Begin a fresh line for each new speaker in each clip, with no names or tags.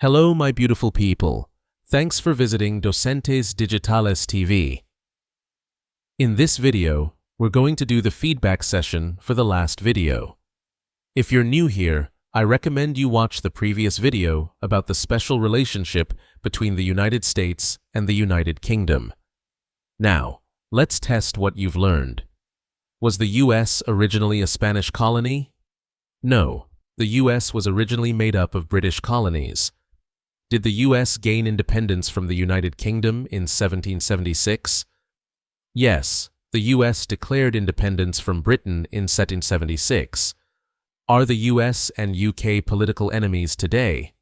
Hello, my beautiful people. Thanks for visiting Docentes DigitalesTV. In this video, we're going to do the feedback session for the last video. If you're new here, I recommend you watch the previous video about the special relationship between the United States and the United Kingdom. Now, let's test what you've learned. Was the US originally a Spanish colony? No, the US was originally made up of British colonies. Did the US gain independence from the United Kingdom in 1776? Yes, the US declared independence from Britain in 1776. Are the US and UK political enemies today?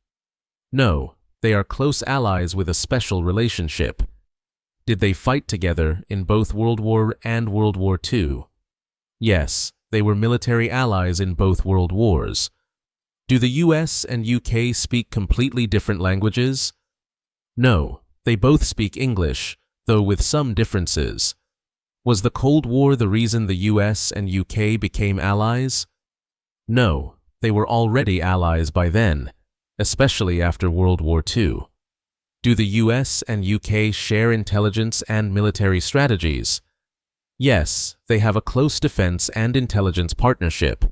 No, they are close allies with a special relationship. Did they fight together in both World War and World War II? Yes, they were military allies in both world wars. Do the US and UK speak completely different languages? No, they both speak English, though with some differences. Was the Cold War the reason the US and UK became allies? No, they were already allies by then, especially after World War II. Do the US and UK share intelligence and military strategies? Yes, they have a close defense and intelligence partnership.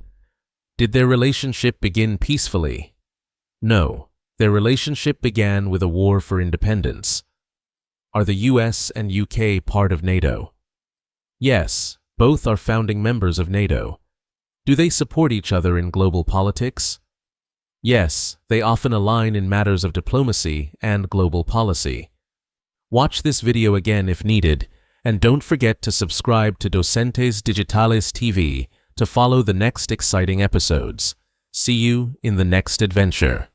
Did their relationship begin peacefully? No, their relationship began with a war for independence. Are the US and UK part of NATO? Yes, both are founding members of NATO. Do they support each other in global politics? Yes, they often align in matters of diplomacy and global policy. Watch this video again if needed, and don't forget to subscribe to Docentes DigitalesTV to follow the next exciting episodes. See you in the next adventure.